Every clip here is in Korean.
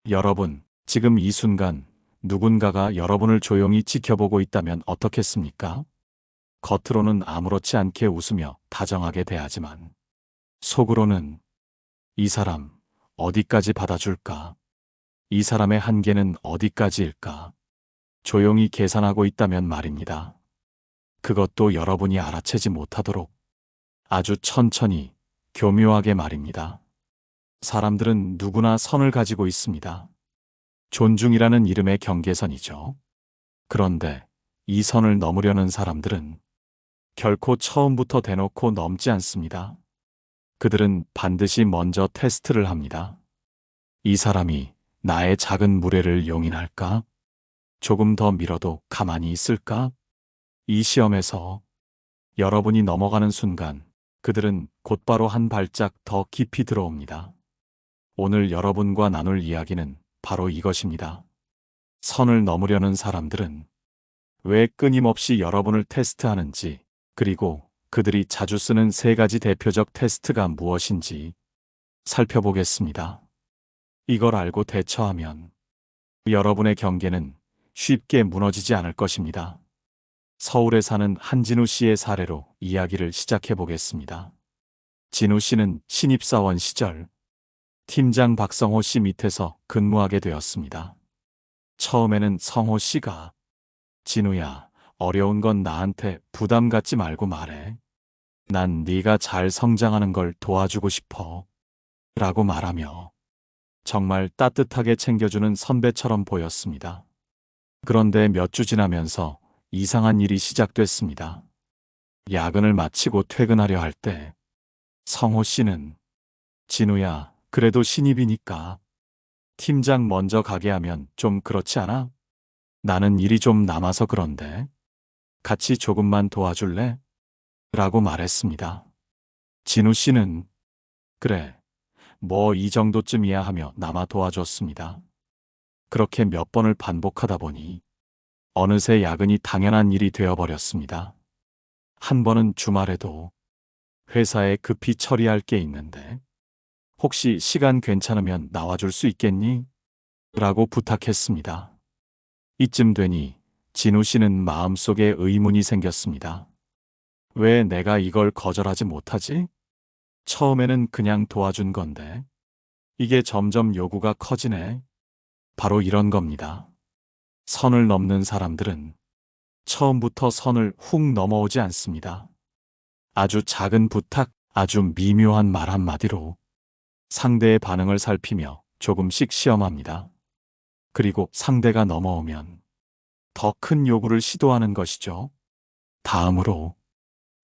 여러분, 지금 이 순간 누군가가 여러분을 조용히 지켜보고 있다면 어떻겠습니까? 겉으로는 아무렇지 않게 웃으며 다정하게 대하지만 속으로는 이 사람 어디까지 받아줄까? 이 사람의 한계는 어디까지일까? 조용히 계산하고 있다면 말입니다. 그것도 여러분이 알아채지 못하도록 아주 천천히, 교묘하게 말입니다. 사람들은 누구나 선을 가지고 있습니다. 존중이라는 이름의 경계선이죠. 그런데 이 선을 넘으려는 사람들은 결코 처음부터 대놓고 넘지 않습니다. 그들은 반드시 먼저 테스트를 합니다. 이 사람이 나의 작은 무례를 용인할까? 조금 더 밀어도 가만히 있을까? 이 시험에서 여러분이 넘어가는 순간 그들은 곧바로 한 발짝 더 깊이 들어옵니다. 오늘 여러분과 나눌 이야기는 바로 이것입니다. 선을 넘으려는 사람들은 왜 끊임없이 여러분을 테스트하는지, 그리고 그들이 자주 쓰는 세 가지 대표적 테스트가 무엇인지 살펴보겠습니다. 이걸 알고 대처하면 여러분의 경계는 쉽게 무너지지 않을 것입니다. 서울에 사는 한진우 씨의 사례로 이야기를 시작해 보겠습니다. 진우 씨는 신입사원 시절 팀장 박성호 씨 밑에서 근무하게 되었습니다. 처음에는 성호 씨가 진우야, 어려운 건 나한테 부담 갖지 말고 말해. 난 네가 잘 성장하는 걸 도와주고 싶어. 라고 말하며 정말 따뜻하게 챙겨주는 선배처럼 보였습니다. 그런데 몇 주 지나면서 이상한 일이 시작됐습니다. 야근을 마치고 퇴근하려 할 때 성호 씨는 진우야, 그래도 신입이니까 팀장 먼저 가게 하면 좀 그렇지 않아? 나는 일이 좀 남아서 그런데 같이 조금만 도와줄래? 라고 말했습니다. 진우 씨는 그래, 뭐 이 정도쯤이야 하며 남아 도와줬습니다. 그렇게 몇 번을 반복하다 보니 어느새 야근이 당연한 일이 되어버렸습니다. 한 번은 주말에도 회사에 급히 처리할 게 있는데 혹시 시간 괜찮으면 나와줄 수 있겠니? 라고 부탁했습니다. 이쯤 되니 진우 씨는 마음속에 의문이 생겼습니다. 왜 내가 이걸 거절하지 못하지? 처음에는 그냥 도와준 건데 이게 점점 요구가 커지네. 바로 이런 겁니다. 선을 넘는 사람들은 처음부터 선을 훅 넘어오지 않습니다. 아주 작은 부탁, 아주 미묘한 말 한마디로 상대의 반응을 살피며 조금씩 시험합니다. 그리고 상대가 넘어오면 더 큰 요구를 시도하는 것이죠. 다음으로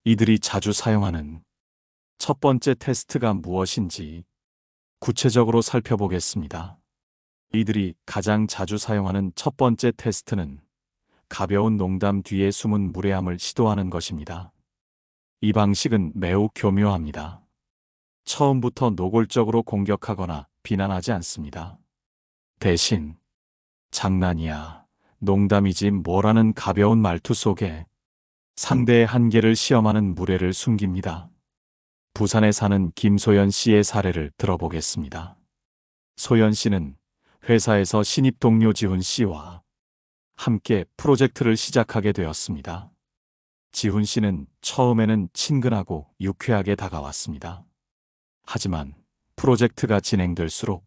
이들이 자주 사용하는 첫 번째 테스트가 무엇인지 구체적으로 살펴보겠습니다. 이들이 가장 자주 사용하는 첫 번째 테스트는 가벼운 농담 뒤에 숨은 무례함을 시도하는 것입니다. 이 방식은 매우 교묘합니다. 처음부터 노골적으로 공격하거나 비난하지 않습니다. 대신 장난이야, 농담이지 뭐라는 가벼운 말투 속에 상대의 한계를 시험하는 무례를 숨깁니다. 부산에 사는 김소연 씨의 사례를 들어보겠습니다. 소연 씨는 회사에서 신입 동료 지훈 씨와 함께 프로젝트를 시작하게 되었습니다. 지훈 씨는 처음에는 친근하고 유쾌하게 다가왔습니다. 하지만 프로젝트가 진행될수록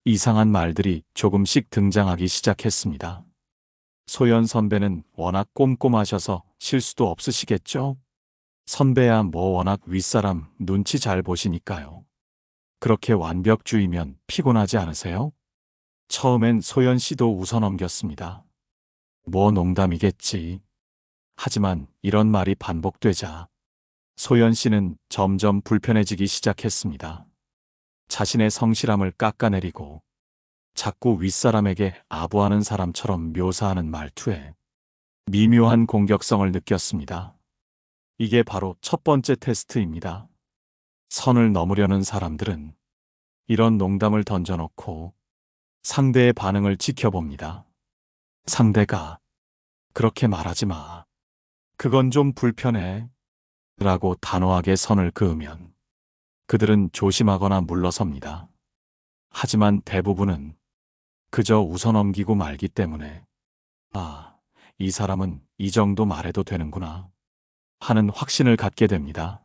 이상한 말들이 조금씩 등장하기 시작했습니다. 소연 선배는 워낙 꼼꼼하셔서 실수도 없으시겠죠? 선배야 뭐 워낙 윗사람 눈치 잘 보시니까요. 그렇게 완벽주의면 피곤하지 않으세요? 처음엔 소연 씨도 웃어넘겼습니다. 뭐 농담이겠지. 하지만 이런 말이 반복되자 소연 씨는 점점 불편해지기 시작했습니다. 자신의 성실함을 깎아내리고 자꾸 윗사람에게 아부하는 사람처럼 묘사하는 말투에 미묘한 공격성을 느꼈습니다. 이게 바로 첫 번째 테스트입니다. 선을 넘으려는 사람들은 이런 농담을 던져놓고 상대의 반응을 지켜봅니다. 상대가 그렇게 말하지 마. 그건 좀 불편해. 라고 단호하게 선을 그으면 그들은 조심하거나 물러섭니다. 하지만 대부분은 그저 웃어넘기고 말기 때문에 아, 이 사람은 이 정도 말해도 되는구나 하는 확신을 갖게 됩니다.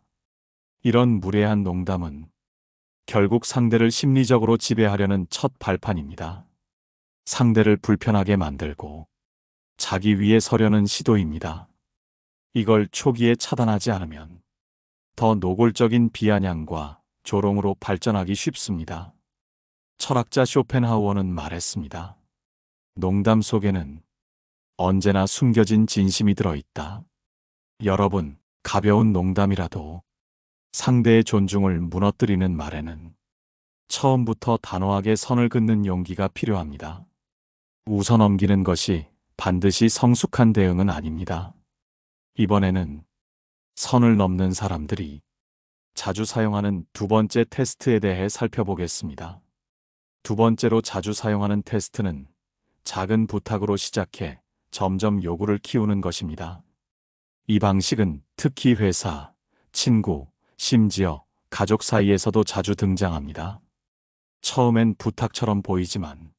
이런 무례한 농담은 결국 상대를 심리적으로 지배하려는 첫 발판입니다. 상대를 불편하게 만들고 자기 위에 서려는 시도입니다. 이걸 초기에 차단하지 않으면 더 노골적인 비아냥과 조롱으로 발전하기 쉽습니다. 철학자 쇼펜하우어는 말했습니다. 농담 속에는 언제나 숨겨진 진심이 들어있다. 여러분, 가벼운 농담이라도 상대의 존중을 무너뜨리는 말에는 처음부터 단호하게 선을 긋는 용기가 필요합니다. 웃어넘기는 것이 반드시 성숙한 대응은 아닙니다. 이번에는 선을 넘는 사람들이 자주 사용하는 두 번째 테스트에 대해 살펴보겠습니다. 두 번째로 자주 사용하는 테스트는 작은 부탁으로 시작해 점점 요구를 키우는 것입니다. 이 방식은 특히 회사, 친구, 심지어 가족 사이에서도 자주 등장합니다. 처음엔 부탁처럼 보이지만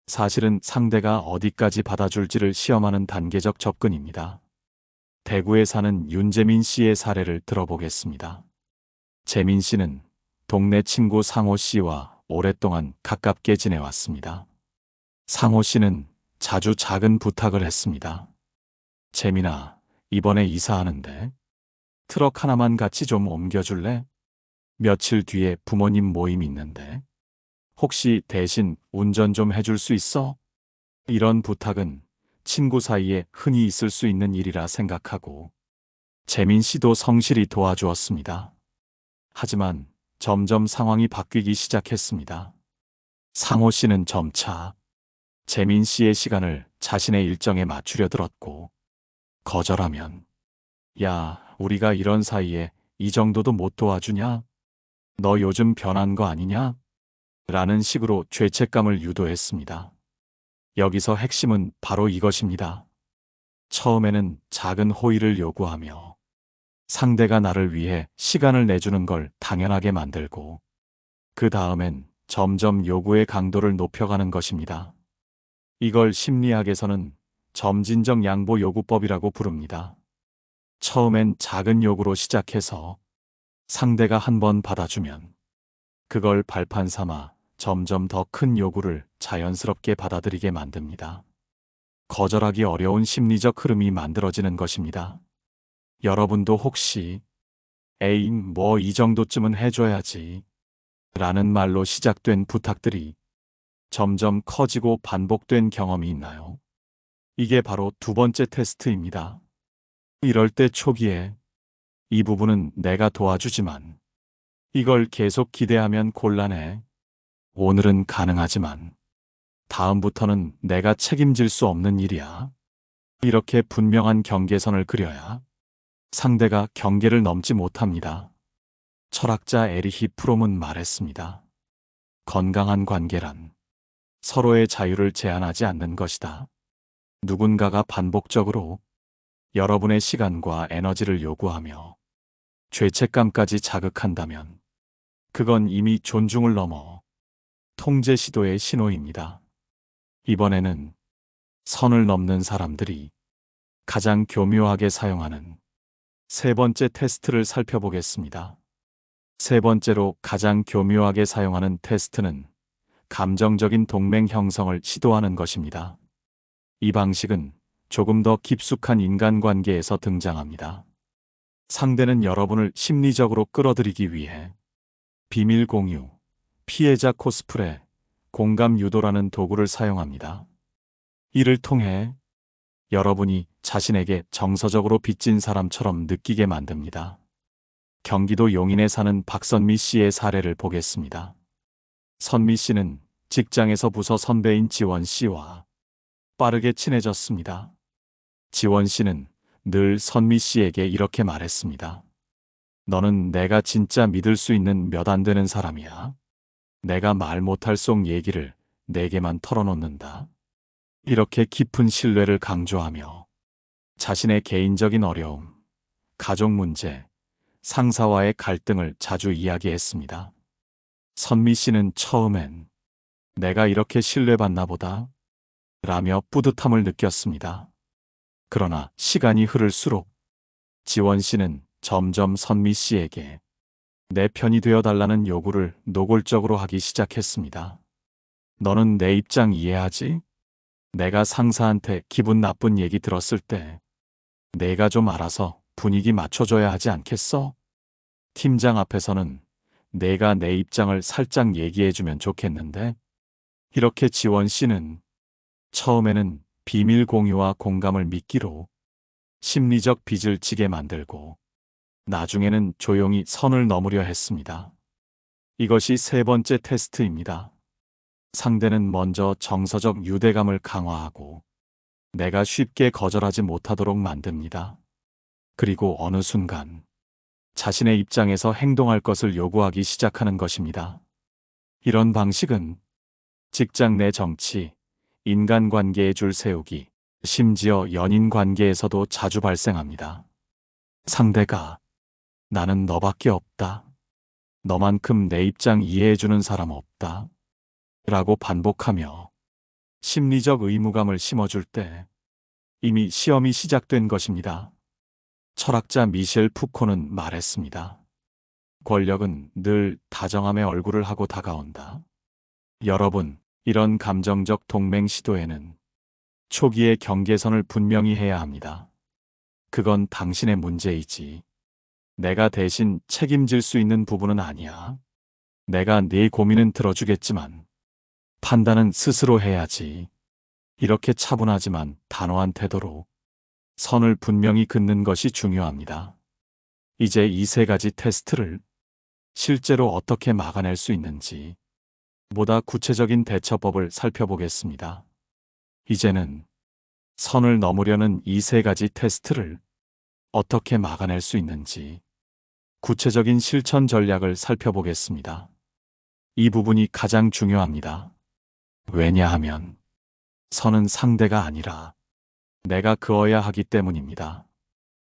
사실은 상대가 어디까지 받아줄지를 시험하는 단계적 접근입니다. 대구에 사는 윤재민 씨의 사례를 들어보겠습니다. 재민 씨는 동네 친구 상호 씨와 오랫동안 가깝게 지내왔습니다. 상호 씨는 자주 작은 부탁을 했습니다. 재민아, 이번에 이사하는데 트럭 하나만 같이 좀 옮겨줄래? 며칠 뒤에 부모님 모임 있는데 혹시 대신 운전 좀 해줄 수 있어? 이런 부탁은 친구 사이에 흔히 있을 수 있는 일이라 생각하고 재민 씨도 성실히 도와주었습니다. 하지만 점점 상황이 바뀌기 시작했습니다. 상호 씨는 점차 재민 씨의 시간을 자신의 일정에 맞추려 들었고 거절하면 야, 우리가 이런 사이에 이 정도도 못 도와주냐? 너 요즘 변한 거 아니냐? 라는 식으로 죄책감을 유도했습니다. 여기서 핵심은 바로 이것입니다. 처음에는 작은 호의를 요구하며 상대가 나를 위해 시간을 내주는 걸 당연하게 만들고 그 다음엔 점점 요구의 강도를 높여가는 것입니다. 이걸 심리학에서는 점진적 양보 요구법이라고 부릅니다. 처음엔 작은 요구로 시작해서 상대가 한 번 받아주면 그걸 발판 삼아 점점 더 큰 요구를 자연스럽게 받아들이게 만듭니다. 거절하기 어려운 심리적 흐름이 만들어지는 것입니다. 여러분도 혹시 에이, 뭐 이 정도쯤은 해줘야지 라는 말로 시작된 부탁들이 점점 커지고 반복된 경험이 있나요? 이게 바로 두 번째 테스트입니다. 이럴 때 초기에 이 부분은 내가 도와주지만 이걸 계속 기대하면 곤란해. 오늘은 가능하지만 다음부터는 내가 책임질 수 없는 일이야. 이렇게 분명한 경계선을 그려야 상대가 경계를 넘지 못합니다. 철학자 에리히 프롬은 말했습니다. 건강한 관계란 서로의 자유를 제한하지 않는 것이다. 누군가가 반복적으로 여러분의 시간과 에너지를 요구하며 죄책감까지 자극한다면 그건 이미 존중을 넘어 통제 시도의 신호입니다. 이번에는 선을 넘는 사람들이 가장 교묘하게 사용하는 세 번째 테스트를 살펴보겠습니다. 세 번째로 가장 교묘하게 사용하는 테스트는 감정적인 동맹 형성을 시도하는 것입니다. 이 방식은 조금 더 깊숙한 인간관계에서 등장합니다. 상대는 여러분을 심리적으로 끌어들이기 위해 비밀 공유, 피해자 코스프레, 공감 유도라는 도구를 사용합니다. 이를 통해 여러분이 자신에게 정서적으로 빚진 사람처럼 느끼게 만듭니다. 경기도 용인에 사는 박선미 씨의 사례를 보겠습니다. 선미 씨는 직장에서 부서 선배인 지원 씨와 빠르게 친해졌습니다. 지원 씨는 늘 선미 씨에게 이렇게 말했습니다. 너는 내가 진짜 믿을 수 있는 몇 안 되는 사람이야. 내가 말 못할 속 얘기를 내게만 털어놓는다. 이렇게 깊은 신뢰를 강조하며 자신의 개인적인 어려움, 가족 문제, 상사와의 갈등을 자주 이야기했습니다. 선미 씨는 처음엔 내가 이렇게 신뢰받나 보다. 라며 뿌듯함을 느꼈습니다. 그러나 시간이 흐를수록 지원 씨는 점점 선미 씨에게 내 편이 되어 달라는 요구를 노골적으로 하기 시작했습니다. 너는 내 입장 이해하지? 내가 상사한테 기분 나쁜 얘기 들었을 때 내가 좀 알아서 분위기 맞춰줘야 하지 않겠어? 팀장 앞에서는 내가 내 입장을 살짝 얘기해주면 좋겠는데? 이렇게 지원 씨는 처음에는 비밀 공유와 공감을 미끼로 심리적 빚을 지게 만들고 나중에는 조용히 선을 넘으려 했습니다. 이것이 세 번째 테스트입니다. 상대는 먼저 정서적 유대감을 강화하고 내가 쉽게 거절하지 못하도록 만듭니다. 그리고 어느 순간 자신의 입장에서 행동할 것을 요구하기 시작하는 것입니다. 이런 방식은 직장 내 정치, 인간관계의 줄 세우기, 심지어 연인관계에서도 자주 발생합니다. 상대가 나는 너밖에 없다. 너만큼 내 입장 이해해주는 사람 없다. 라고 반복하며 심리적 의무감을 심어줄 때 이미 시험이 시작된 것입니다. 철학자 미셸 푸코는 말했습니다. 권력은 늘 다정함의 얼굴을 하고 다가온다. 여러분, 이런 감정적 동맹 시도에는 초기의 경계선을 분명히 해야 합니다. 그건 당신의 문제이지. 내가 대신 책임질 수 있는 부분은 아니야. 내가 네 고민은 들어주겠지만 판단은 스스로 해야지. 이렇게 차분하지만 단호한 태도로 선을 분명히 긋는 것이 중요합니다. 이제 이 세 가지 테스트를 실제로 어떻게 막아낼 수 있는지 보다 구체적인 대처법을 살펴보겠습니다. 이제는 선을 넘으려는 이 세 가지 테스트를 어떻게 막아낼 수 있는지 구체적인 실천 전략을 살펴보겠습니다. 이 부분이 가장 중요합니다. 왜냐하면 선은 상대가 아니라 내가 그어야 하기 때문입니다.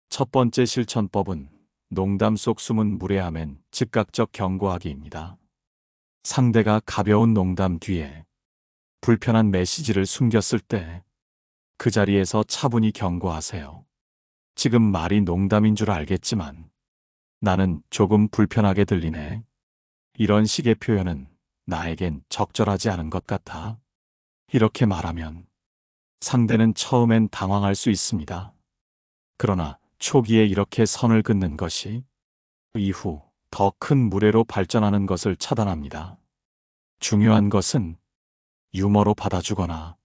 첫 번째 실천법은 농담 속 숨은 무례함엔 즉각적 경고하기입니다. 상대가 가벼운 농담 뒤에 불편한 메시지를 숨겼을 때 그 자리에서 차분히 경고하세요. 지금 말이 농담인 줄 알겠지만 나는 조금 불편하게 들리네. 이런 식의 표현은 나에겐 적절하지 않은 것 같아. 이렇게 말하면 상대는 처음엔 당황할 수 있습니다. 그러나 초기에 이렇게 선을 긋는 것이 이후 더 큰 무례로 발전하는 것을 차단합니다. 중요한 것은 유머로 받아주거나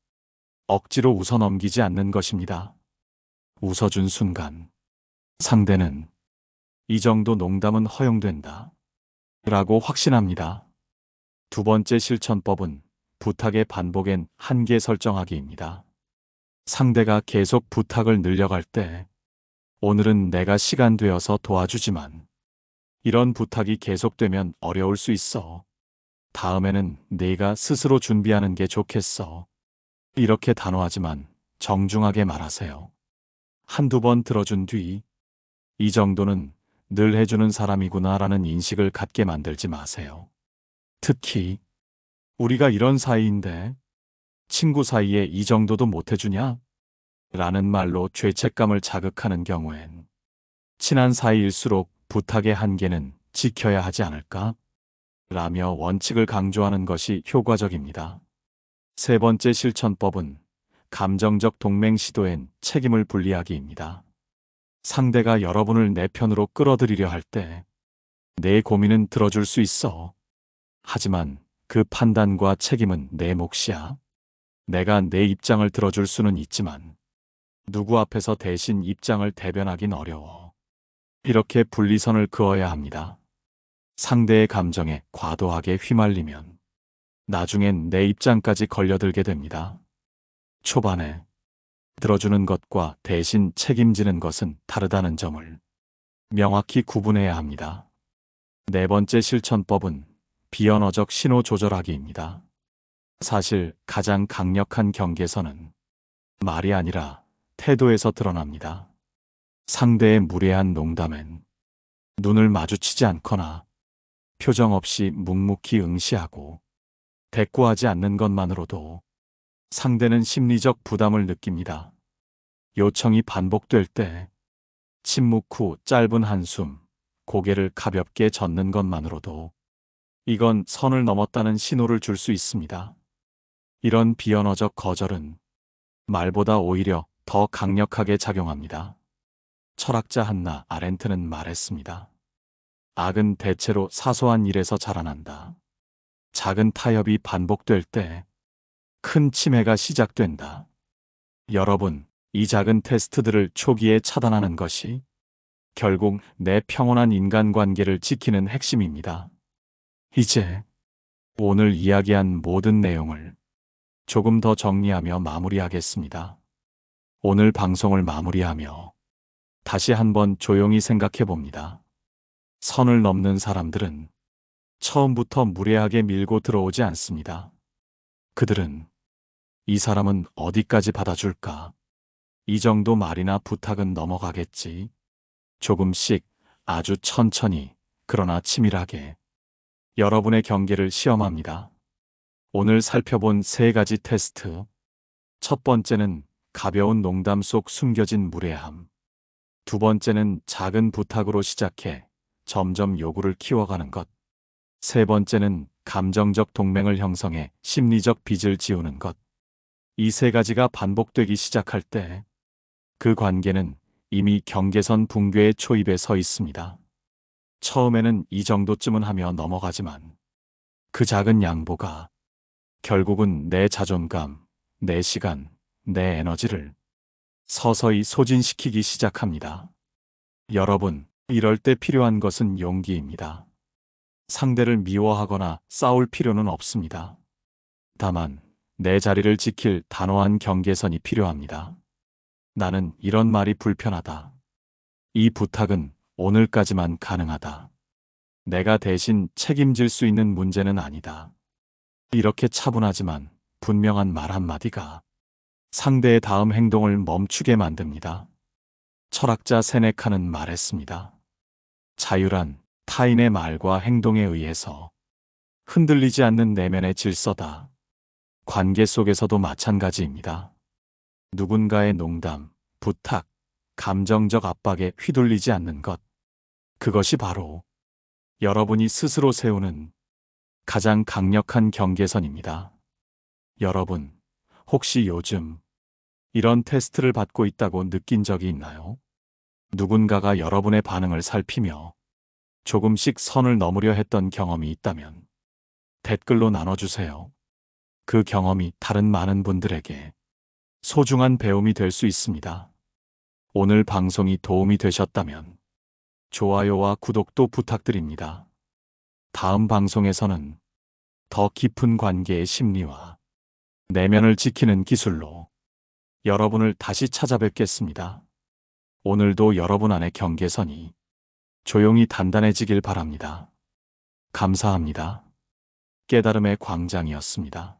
억지로 웃어넘기지 않는 것입니다. 웃어준 순간 상대는 이 정도 농담은 허용된다 라고 확신합니다. 두 번째 실천법은 부탁의 반복엔 한계 설정하기입니다. 상대가 계속 부탁을 늘려갈 때 오늘은 내가 시간 되어서 도와주지만 이런 부탁이 계속되면 어려울 수 있어. 다음에는 네가 스스로 준비하는 게 좋겠어. 이렇게 단호하지만 정중하게 말하세요. 한두 번 들어준 뒤 이 정도는 늘 해주는 사람이구나라는 인식을 갖게 만들지 마세요. 특히 우리가 이런 사이인데 친구 사이에 이 정도도 못 해주냐? 라는 말로 죄책감을 자극하는 경우엔 친한 사이일수록 부탁의 한계는 지켜야 하지 않을까? 라며 원칙을 강조하는 것이 효과적입니다. 세 번째 실천법은 감정적 동맹 시도엔 책임을 분리하기입니다. 상대가 여러분을 내 편으로 끌어들이려 할 때 내 고민은 들어줄 수 있어. 하지만 그 판단과 책임은 내 몫이야. 내가 내 입장을 들어줄 수는 있지만 누구 앞에서 대신 입장을 대변하긴 어려워. 이렇게 분리선을 그어야 합니다. 상대의 감정에 과도하게 휘말리면 나중엔 내 입장까지 걸려들게 됩니다. 초반에 들어주는 것과 대신 책임지는 것은 다르다는 점을 명확히 구분해야 합니다. 네 번째 실천법은 비언어적 신호 조절하기입니다. 사실 가장 강력한 경계선은 말이 아니라 태도에서 드러납니다. 상대의 무례한 농담엔 눈을 마주치지 않거나 표정 없이 묵묵히 응시하고 대꾸하지 않는 것만으로도 상대는 심리적 부담을 느낍니다. 요청이 반복될 때 침묵 후 짧은 한숨, 고개를 가볍게 젓는 것만으로도 이건 선을 넘었다는 신호를 줄 수 있습니다. 이런 비언어적 거절은 말보다 오히려 더 강력하게 작용합니다. 철학자 한나 아렌트는 말했습니다. 악은 대체로 사소한 일에서 자라난다. 작은 타협이 반복될 때 큰 침해가 시작된다. 여러분, 이 작은 테스트들을 초기에 차단하는 것이 결국 내 평온한 인간관계를 지키는 핵심입니다. 이제 오늘 이야기한 모든 내용을 조금 더 정리하며 마무리하겠습니다. 오늘 방송을 마무리하며 다시 한번 조용히 생각해 봅니다. 선을 넘는 사람들은 처음부터 무례하게 밀고 들어오지 않습니다. 그들은 이 사람은 어디까지 받아줄까? 이 정도 말이나 부탁은 넘어가겠지. 조금씩 아주 천천히 그러나 치밀하게 여러분의 경계를 시험합니다. 오늘 살펴본 3가지 테스트. 첫 번째는 가벼운 농담 속 숨겨진 무례함. 두 번째는 작은 부탁으로 시작해 점점 요구를 키워가는 것. 세 번째는 감정적 동맹을 형성해 심리적 빚을 지우는 것. 이 3가지가 반복되기 시작할 때 그 관계는 이미 경계선 붕괴의 초입에 서 있습니다. 처음에는 이 정도쯤은 하며 넘어가지만 그 작은 양보가 결국은 내 자존감, 내 시간, 내 에너지를 서서히 소진시키기 시작합니다. 여러분, 이럴 때 필요한 것은 용기입니다. 상대를 미워하거나 싸울 필요는 없습니다. 다만 내 자리를 지킬 단호한 경계선이 필요합니다. 나는 이런 말이 불편하다. 이 부탁은 오늘까지만 가능하다. 내가 대신 책임질 수 있는 문제는 아니다. 이렇게 차분하지만 분명한 말 한마디가 상대의 다음 행동을 멈추게 만듭니다. 철학자 세네카는 말했습니다. 자유란 타인의 말과 행동에 의해서 흔들리지 않는 내면의 질서다. 관계 속에서도 마찬가지입니다. 누군가의 농담, 부탁, 감정적 압박에 휘둘리지 않는 것. 그것이 바로 여러분이 스스로 세우는 가장 강력한 경계선입니다. 여러분, 혹시 요즘 이런 테스트를 받고 있다고 느낀 적이 있나요? 누군가가 여러분의 반응을 살피며 조금씩 선을 넘으려 했던 경험이 있다면 댓글로 나눠주세요. 그 경험이 다른 많은 분들에게 소중한 배움이 될 수 있습니다. 오늘 방송이 도움이 되셨다면 좋아요와 구독도 부탁드립니다. 다음 방송에서는 더 깊은 관계의 심리와 내면을 지키는 기술로 여러분을 다시 찾아뵙겠습니다. 오늘도 여러분 안의 경계선이 조용히 단단해지길 바랍니다. 감사합니다. 깨달음의 광장이었습니다.